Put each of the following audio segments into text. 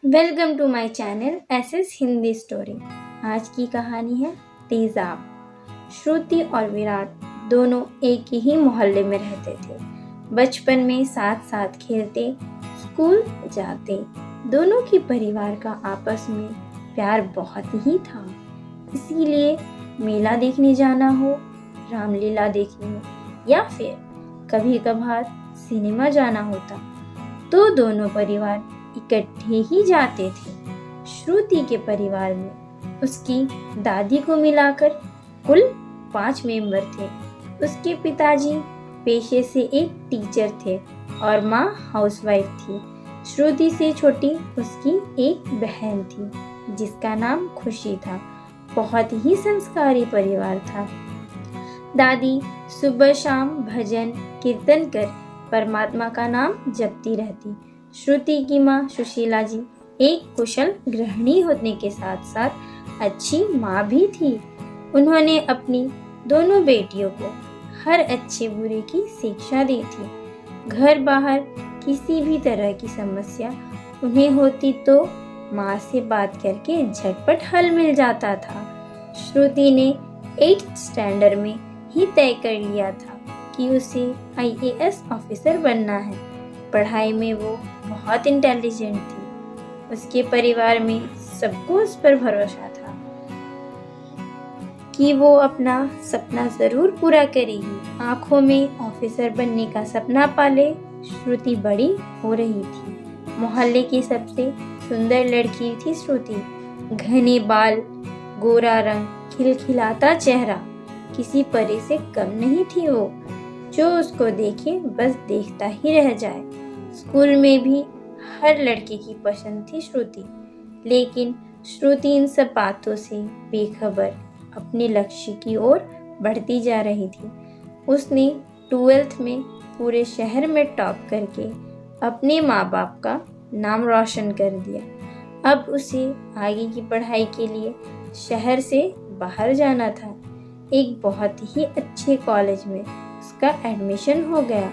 Welcome to my channel SS Hindi story. आज की कहानी है तेजाब। श्रुति और विराट दोनों एक ही मोहल्ले में रहते थे। बचपन में साथ साथ खेलते, स्कूल जाते। दोनों के परिवार का आपस में प्यार बहुत ही था। इसीलिए मेला देखने जाना हो, रामलीला देखनी हो या फिर कभी कभार सिनेमा जाना होता तो दोनों परिवार इकट्ठे ही जाते थे। श्रुति के परिवार में उसकी दादी को मिलाकर कुल 5 मेंबर थे। उसके पिताजी पेशे से एक टीचर थे और माँ हाउसवाइफ थी। श्रुति से छोटी उसकी एक बहन थी जिसका नाम खुशी था। बहुत ही संस्कारी परिवार था। दादी सुबह शाम भजन कीर्तन कर परमात्मा का नाम जपती रहती। श्रुति की माँ सुशीला जी एक कुशल गृहिणी होने के साथ साथ अच्छी माँ भी थी। उन्होंने अपनी दोनों बेटियों को हर अच्छे बुरे की शिक्षा दी थी। घर बाहर किसी भी तरह की समस्या उन्हें होती तो माँ से बात करके झटपट हल मिल जाता था। श्रुति ने 8th स्टैंडर्ड में ही तय कर लिया था कि उसे IAS ऑफिसर बनना है। पढ़ाई में वो बहुत इंटेलिजेंट थी। उसके परिवार में सबको उस पर भरोसा था कि वो अपना सपना जरूर पूरा करेगी। आंखों में ऑफिसर बनने का सपना पाले श्रुति बड़ी हो रही थी। मोहल्ले की सबसे सुंदर लड़की थी श्रुति। घने बाल, गोरा रंग, खिलखिलाता चेहरा, किसी परी से कम नहीं थी वो। जो उसको देखे बस देखता ही रह जाए। स्कूल में भी हर लड़के की पसंद थी श्रुति, लेकिन श्रुति इन सब बातों से बेखबर अपने लक्ष्य की ओर बढ़ती जा रही थी। उसने 12th में पूरे शहर में टॉप करके अपने माँ बाप का नाम रोशन कर दिया। अब उसे आगे की पढ़ाई के लिए शहर से बाहर जाना था। एक बहुत ही अच्छे कॉलेज में उसका एडमिशन हो गया।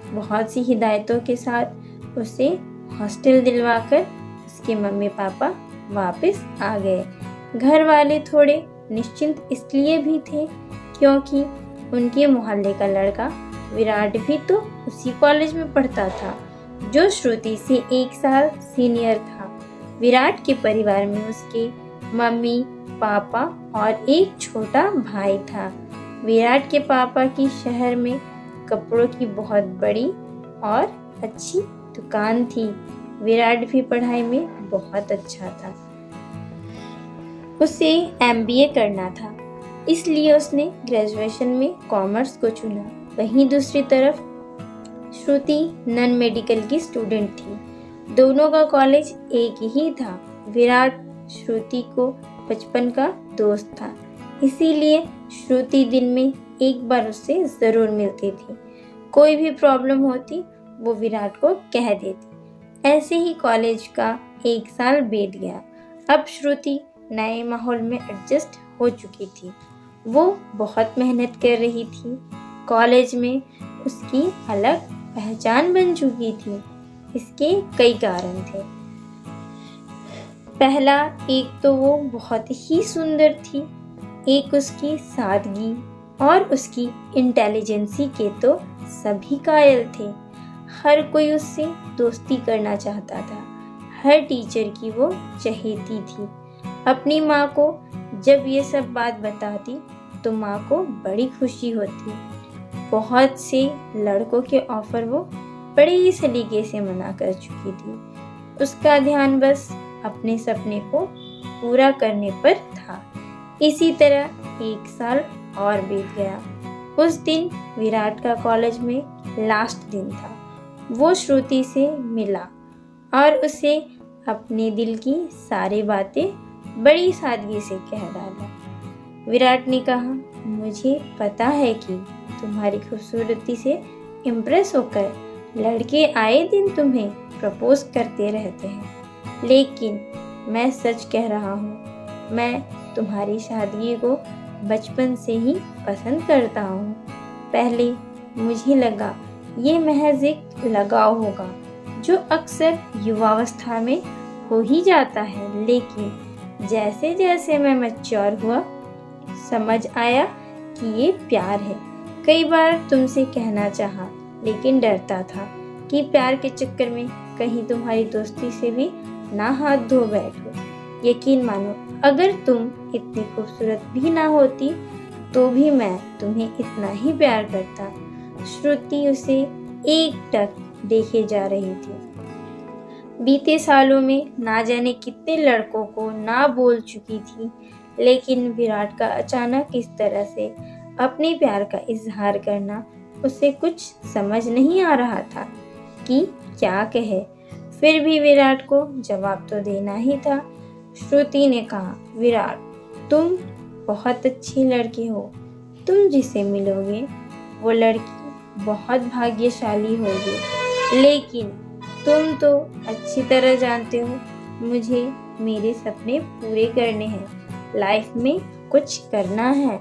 बहुत सी हिदायतों के साथ उसे हॉस्टल दिलवाकर उसके मम्मी पापा वापस आ गए। घर वाले थोड़े निश्चिंत इसलिए भी थे क्योंकि उनके मोहल्ले का लड़का विराट भी तो उसी कॉलेज में पढ़ता था जो श्रुति से 1 साल सीनियर था। विराट के परिवार में उसके मम्मी पापा और एक छोटा भाई था। विराट के पापा की शहर में कपड़ों की बहुत बड़ी और अच्छी दुकान थी। विराट भी पढ़ाई में बहुत अच्छा था। उसे MBA करना था, इसलिए उसने ग्रेजुएशन में कॉमर्स को चुना। वहीं दूसरी तरफ श्रुति नॉन मेडिकल की स्टूडेंट थी। दोनों का कॉलेज एक ही था। विराट श्रुति को बचपन का दोस्त था, इसीलिए श्रुति दिन में एक बार उससे जरूर मिलती थी। कोई भी प्रॉब्लम होती वो विराट को कह देती। ऐसे ही कॉलेज का 1 साल बीत गया। अब श्रुति नए माहौल में एडजस्ट हो चुकी थी। वो बहुत मेहनत कर रही थी। कॉलेज में उसकी अलग पहचान बन चुकी थी। इसके कई कारण थे। पहला, एक तो वो बहुत ही सुंदर थी। एक उसकी सादगी और उसकी इंटेलिजेंसी के तो सभी कायल थे। हर कोई उससे दोस्ती करना चाहता था। हर टीचर की वो चहेती थी। अपनी माँ को जब ये सब बात बताती तो माँ को बड़ी खुशी होती। बहुत से लड़कों के ऑफर वो बड़े ही सलीके से मना कर चुकी थी। उसका ध्यान बस अपने सपने को पूरा करने पर था। इसी तरह 1 साल और बीत गया। उस दिन विराट का कॉलेज में लास्ट दिन था। वो श्रुति से मिला और उसे अपने दिल की सारी बातें बड़ी सादगी से कह डाला। विराट ने कहा, मुझे पता है कि तुम्हारी खूबसूरती से इम्प्रेस होकर लड़के आए दिन तुम्हें प्रपोज करते रहते हैं, लेकिन मैं सच कह रहा हूँ, मैं तुम्हारी सादगी को बचपन से ही पसंद करता हूँ। पहले मुझे लगा ये महज एक लगाव होगा जो अक्सर युवावस्था में हो ही जाता है, लेकिन जैसे जैसे मैं मैच्योर हुआ समझ आया कि ये प्यार है। कई बार तुमसे कहना चाहा, लेकिन डरता था कि प्यार के चक्कर में कहीं तुम्हारी दोस्ती से भी ना हाथ धो बैठो। यकीन मानो, अगर तुम इतनी खूबसूरत भी ना होती तो भी मैं तुम्हें इतना ही प्यार करता। श्रुति उसे एकटक देखे जा रही थी। बीते सालों में ना जाने कितने लड़कों को ना बोल चुकी थी, लेकिन विराट का अचानक इस तरह से अपने प्यार का इजहार करना उसे कुछ समझ नहीं आ रहा था कि क्या कहे। फिर भी विराट को जवाब तो देना ही था। श्रुति ने कहा, विराट, तुम बहुत अच्छी लड़की हो। तुम जिसे मिलोगे वो लड़की बहुत भाग्यशाली होगी, लेकिन तुम तो अच्छी तरह जानते हो मुझे मेरे सपने पूरे करने हैं, लाइफ में कुछ करना है।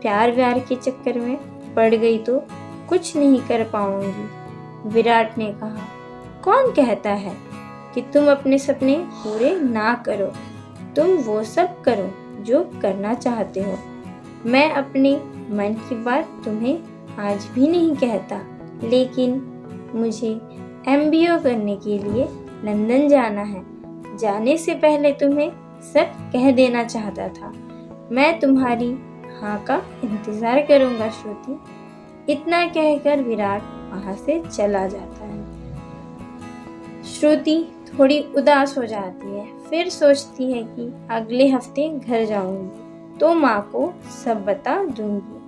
प्यार व्यार के चक्कर में पड़ गई तो कुछ नहीं कर पाऊंगी। विराट ने कहा, कौन कहता है कि तुम अपने सपने पूरे ना करो। तुम वो सब करो जो करना चाहते हो। मैं अपने मन की बात तुम्हें आज भी नहीं कहता, लेकिन मुझे MBA करने के लिए लंदन जाना है। जाने से पहले तुम्हें सब कह देना चाहता था। मैं तुम्हारी हाँ का इंतज़ार करूँगा श्रुति। इतना कहकर विराट वहाँ से चला जाता है। श्रुति थोड़ी उदास हो जाती है, फिर सोचती है कि अगले हफ्ते घर जाऊंगी तो माँ को सब बता दूंगी।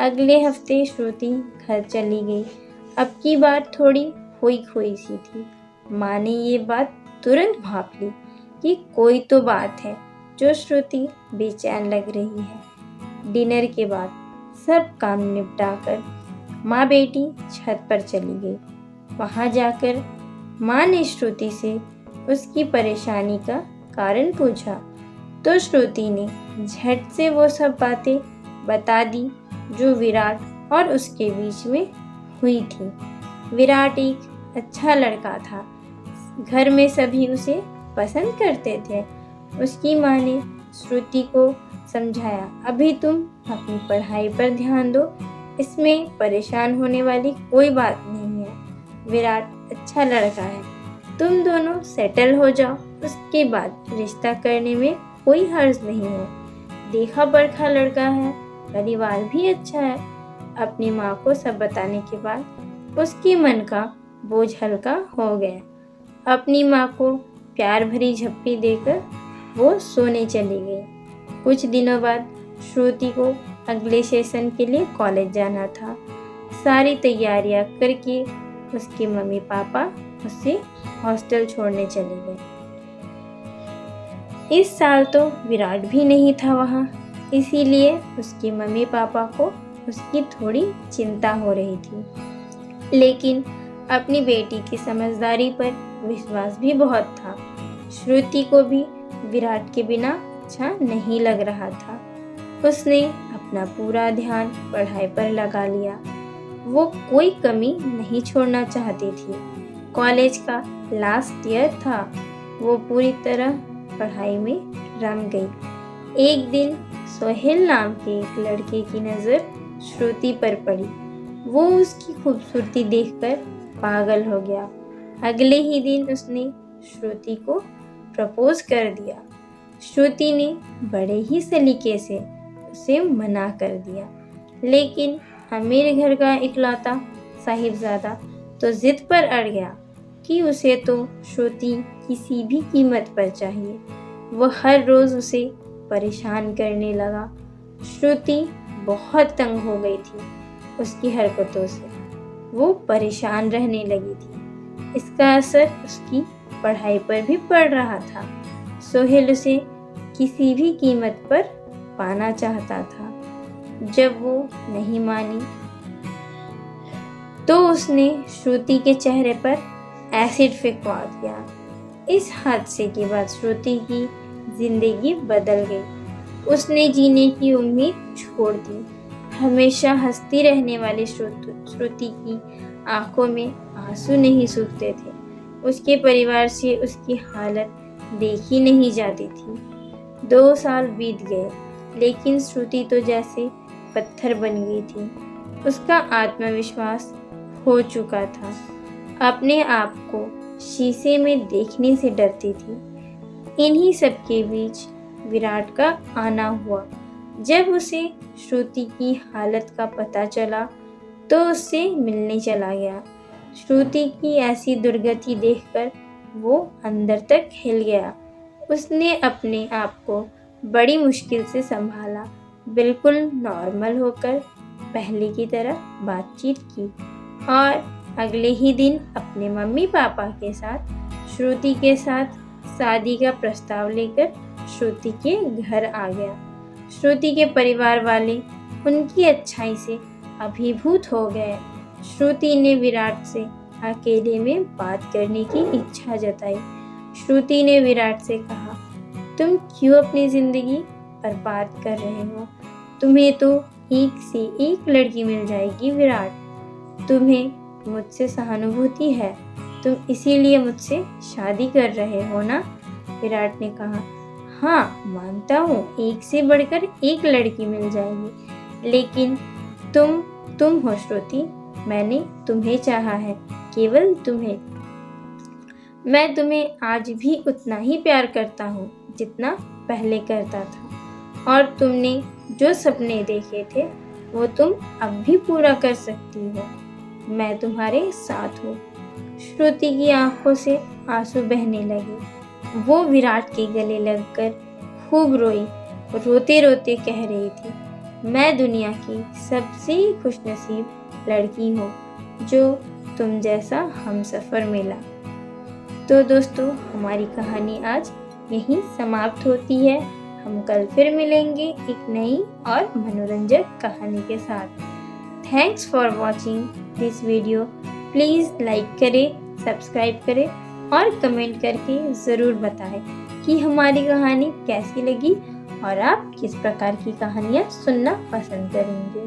अगले हफ्ते श्रुति घर चली गई। अब की बात थोड़ी खोई खोई सी थी। माँ ने ये बात तुरंत भाप ली कि कोई तो बात है जो श्रुति बेचैन लग रही है। डिनर के बाद सब काम निपटाकर माँ बेटी छत पर चली गई। वहाँ जाकर माँ ने श्रुति से उसकी परेशानी का कारण पूछा तो श्रुति ने झट से वो सब बातें बता दी जो विराट और उसके बीच में हुई थी। विराट एक अच्छा लड़का था। घर में सभी उसे पसंद करते थे। उसकी माँ ने श्रुति को समझाया, अभी तुम अपनी पढ़ाई पर ध्यान दो, इसमें परेशान होने वाली कोई बात नहीं है। विराट अच्छा लड़का है, तुम दोनों सेटल हो जाओ, उसके बाद रिश्ता करने में कोई हर्ज नहीं है। देखा परखा लड़का है, परिवार भी अच्छा है। अपनी माँ को सब बताने के बाद उसके मन का बोझ हल्का हो गया। अपनी माँ को प्यार भरी झप्पी देकर वो सोने चली गई। कुछ दिनों बाद श्रुति को अगले सेशन के लिए कॉलेज जाना था। सारी तैयारियां करके उसके मम्मी पापा उसे हॉस्टल छोड़ने चले गए। इस साल तो विराट भी नहीं था वहाँ, इसीलिए उसके मम्मी पापा को उसकी थोड़ी चिंता हो रही थी, लेकिन अपनी बेटी की समझदारी पर विश्वास भी बहुत था। श्रुति को भी विराट के बिना अच्छा नहीं लग रहा था। उसने अपना पूरा ध्यान पढ़ाई पर लगा लिया। वो कोई कमी नहीं छोड़ना चाहती थी। कॉलेज का लास्ट ईयर था। वो पूरी तरह पढ़ाई में रम गई। एक दिन सोहेल नाम के एक लड़के की नज़र श्रुति पर पड़ी। वो उसकी खूबसूरती देखकर पागल हो गया। अगले ही दिन उसने श्रुति को प्रपोज कर दिया। श्रुति ने बड़े ही सलीके से उसे मना कर दिया, लेकिन अमीर घर का इकलौता साहिबजादा तो जिद पर अड़ गया कि उसे तो श्रुति किसी भी कीमत पर चाहिए। वह हर रोज़ उसे परेशान करने लगा। श्रुति बहुत तंग हो गई थी उसकी हरकतों से। वो परेशान रहने लगी थी। इसका असर उसकी पढ़ाई पर भी पड़ रहा था। सोहेल उसे किसी भी कीमत पर पाना चाहता था। जब वो नहीं मानी तो उसने श्रुति के चेहरे पर एसिड फेंकवा दिया। इस हादसे के बाद श्रुति की जिंदगी बदल गई। उसने जीने की उम्मीद छोड़ दी। हमेशा हंसती रहने वाली श्रुति की आंखों में आंसू नहीं सूखते थे। उसके परिवार से उसकी हालत देखी नहीं जाती थी। 2 साल बीत गए, लेकिन श्रुति तो जैसे पत्थर बन गई थी। उसका आत्मविश्वास खो चुका था। अपने आप को शीशे में देखने से डरती थी। इन्हीं सब के बीच विराट का आना हुआ। जब उसे श्रुति की हालत का पता चला तो उससे मिलने चला गया। श्रुति की ऐसी दुर्गति देखकर वो अंदर तक हिल गया। उसने अपने आप को बड़ी मुश्किल से संभाला, बिल्कुल नॉर्मल होकर पहले की तरह बातचीत की और अगले ही दिन अपने मम्मी पापा के साथ श्रुति के साथ शादी का प्रस्ताव लेकर श्रुति के घर आ गया। श्रुति के परिवार वाले उनकी अच्छाई से अभिभूत हो गए। श्रुति ने विराट से अकेले में बात करने की इच्छा जताई। श्रुति ने विराट से कहा, तुम क्यों अपनी जिंदगी बर्बाद कर रहे हो? तुम्हें तो एक से एक लड़की मिल जाएगी विराट। तुम्हें मुझसे सहानुभूति है, तुम इसीलिए मुझसे शादी कर रहे हो ना? विराट ने कहा, हाँ मानता हूँ, एक से बढ़कर एक लड़की मिल जाएगी, लेकिन तुम हो श्रुति। मैंने तुम्हें चाहा है, केवल तुम्हें। मैं तुम्हें आज भी उतना ही प्यार करता हूँ जितना पहले करता था, और तुमने जो सपने देखे थे वो तुम अब भी पूरा कर सकती हो। मैं तुम्हारे साथ हूँ। श्रुति की आंखों से आंसू बहने लगे। वो विराट के गले लगकर खूब रोई। रोते रोते कह रही थी, मैं दुनिया की सबसे खुशनसीब लड़की हूँ जो तुम जैसा हमसफर मिला। तो दोस्तों, हमारी कहानी आज यहीं समाप्त होती है। हम कल फिर मिलेंगे एक नई और मनोरंजक कहानी के साथ। Thanks for watching this video. Please like करें, सब्सक्राइब करें और कमेंट करके ज़रूर बताएं कि हमारी कहानी कैसी लगी और आप किस प्रकार की कहानियाँ सुनना पसंद करेंगे।